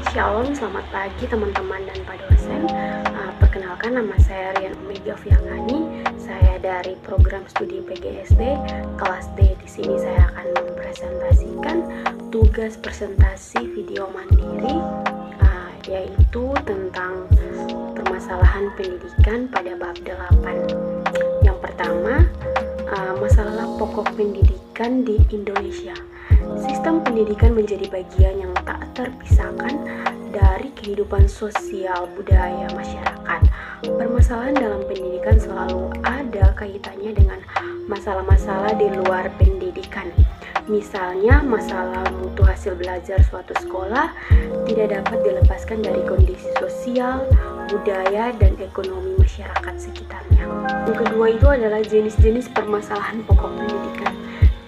Shalom, selamat pagi teman-teman dan Pak dosen. Perkenalkan, nama saya Rian Omega Fiakani. Saya dari program studi PGSD kelas D. Di sini saya akan mempresentasikan tugas presentasi video mandiri, yaitu tentang permasalahan pendidikan pada bab 8. Yang pertama, masalah pokok pendidikan di Indonesia. Sistem pendidikan menjadi bagian yang tak terpisahkan dari kehidupan sosial budaya masyarakat. Permasalahan dalam pendidikan selalu ada kaitannya dengan masalah-masalah di luar pendidikan. Misalnya, masalah mutu hasil belajar suatu sekolah tidak dapat dilepaskan dari kondisi sosial, budaya, dan ekonomi masyarakat sekitarnya. Yang kedua itu adalah jenis-jenis permasalahan pokok pendidikan.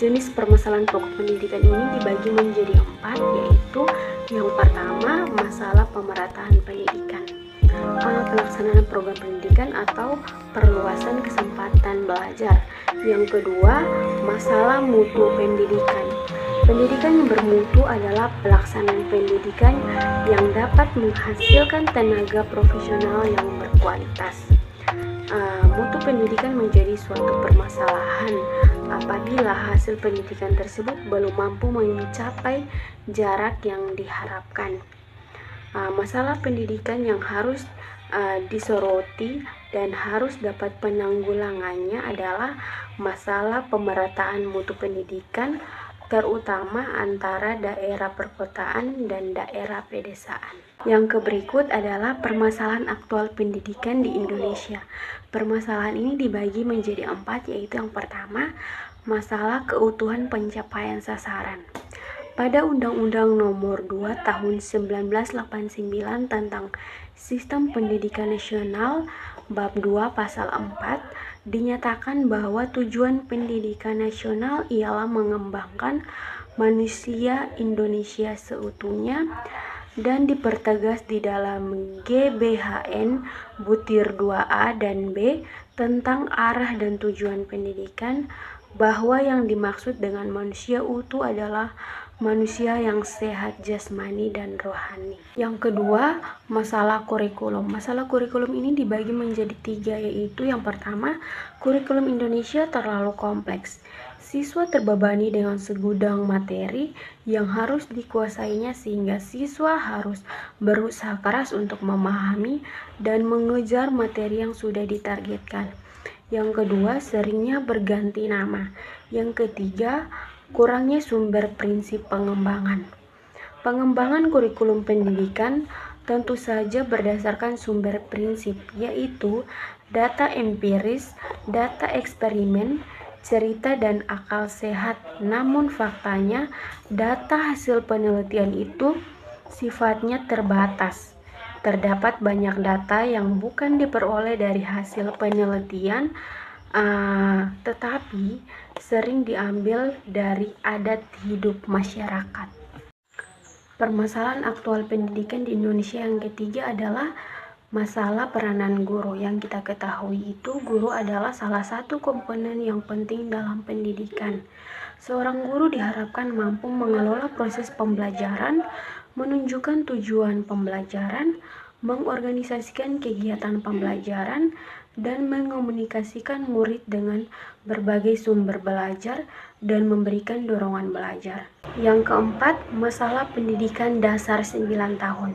Jenis permasalahan pokok pendidikan ini dibagi menjadi 4, yaitu yang pertama, masalah pemerataan pendidikan, pelaksanaan program pendidikan atau perluasan kesempatan belajar. Yang kedua, masalah mutu pendidikan. Pendidikan yang bermutu adalah pelaksanaan pendidikan yang dapat menghasilkan tenaga profesional yang berkualitas. Mutu pendidikan menjadi suatu permasalahan apabila hasil pendidikan tersebut belum mampu mencapai jarak yang diharapkan. Masalah pendidikan yang harus disoroti dan harus dapat penanggulangannya adalah masalah pemerataan mutu pendidikan, terutama antara daerah perkotaan dan daerah pedesaan. Yang berikut adalah permasalahan aktual pendidikan di Indonesia. Permasalahan ini dibagi menjadi 4, yaitu yang pertama, masalah keutuhan pencapaian sasaran. Pada Undang-Undang Nomor 2 Tahun 1989 tentang Sistem Pendidikan Nasional, Bab 2 Pasal 4, dinyatakan bahwa tujuan pendidikan nasional ialah mengembangkan manusia Indonesia seutuhnya, dan dipertegas di dalam GBHN Butir 2A dan B tentang arah dan tujuan pendidikan, bahwa yang dimaksud dengan manusia utuh adalah manusia yang sehat jasmani dan rohani. Yang kedua, masalah kurikulum. Masalah kurikulum ini dibagi menjadi 3, yaitu yang pertama, kurikulum Indonesia terlalu kompleks. Siswa terbebani dengan segudang materi yang harus dikuasainya sehingga siswa harus berusaha keras untuk memahami dan mengejar materi yang sudah ditargetkan. Yang kedua, seringnya berganti nama. Yang ketiga, kurangnya sumber prinsip pengembangan. Pengembangan kurikulum pendidikan tentu saja berdasarkan sumber prinsip, yaitu data empiris, data eksperimen, cerita, dan akal sehat. Namun faktanya, data hasil penelitian itu sifatnya terbatas. Terdapat banyak data yang bukan diperoleh dari hasil penelitian, tetapi sering diambil dari adat hidup masyarakat. Permasalahan aktual pendidikan di Indonesia yang ketiga adalah masalah peranan guru. Yang kita ketahui itu, guru adalah salah satu komponen yang penting dalam pendidikan. Seorang guru diharapkan mampu mengelola proses pembelajaran, menunjukkan tujuan pembelajaran, mengorganisasikan kegiatan pembelajaran, dan mengomunikasikan murid dengan berbagai sumber belajar dan memberikan dorongan belajar. Yang keempat, masalah pendidikan dasar 9 tahun.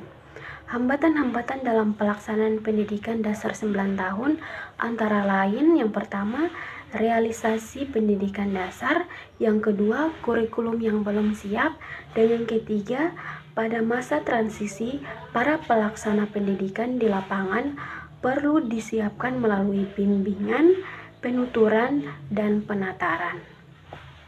Hambatan-hambatan dalam pelaksanaan pendidikan dasar 9 tahun antara lain, yang pertama, realisasi pendidikan dasar, yang kedua, kurikulum yang belum siap, dan yang ketiga, pada masa transisi, para pelaksana pendidikan di lapangan perlu disiapkan melalui bimbingan, penuturan, dan penataran.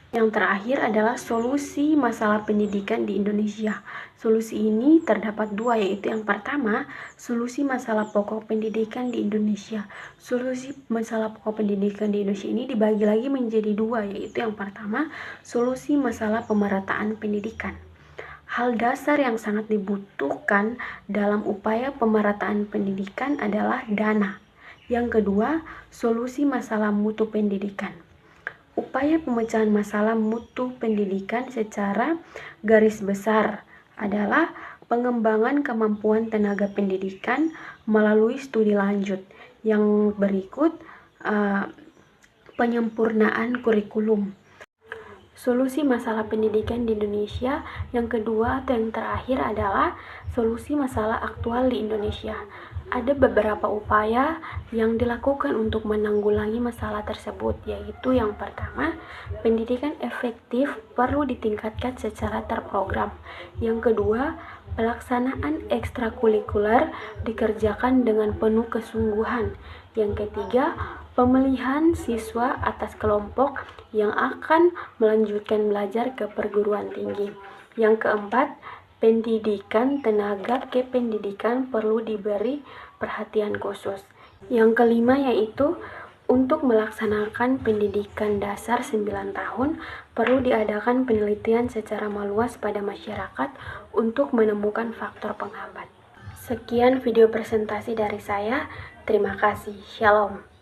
Yang terakhir adalah solusi masalah pendidikan di Indonesia. Solusi ini terdapat 2, yaitu yang pertama, solusi masalah pokok pendidikan di Indonesia. Solusi masalah pokok pendidikan di Indonesia ini dibagi lagi menjadi 2, yaitu yang pertama, solusi masalah pemerataan pendidikan. Hal dasar yang sangat dibutuhkan dalam upaya pemerataan pendidikan adalah dana. Yang kedua, solusi masalah mutu pendidikan. Upaya pemecahan masalah mutu pendidikan secara garis besar adalah pengembangan kemampuan tenaga pendidikan melalui studi lanjut. Yang berikut, penyempurnaan kurikulum. Solusi masalah pendidikan di Indonesia. Yang kedua atau yang terakhir adalah solusi masalah aktual di Indonesia. Ada beberapa upaya yang dilakukan untuk menanggulangi masalah tersebut, yaitu yang pertama, pendidikan efektif perlu ditingkatkan secara terprogram. Yang kedua, pelaksanaan ekstrakurikuler dikerjakan dengan penuh kesungguhan. Yang ketiga, pemilihan siswa atas kelompok yang akan melanjutkan belajar ke perguruan tinggi. Yang keempat, pendidikan tenaga kependidikan perlu diberi perhatian khusus. Yang kelima yaitu untuk melaksanakan pendidikan dasar 9 tahun perlu diadakan penelitian secara meluas pada masyarakat untuk menemukan faktor penghambat. Sekian video presentasi dari saya. Terima kasih. Shalom.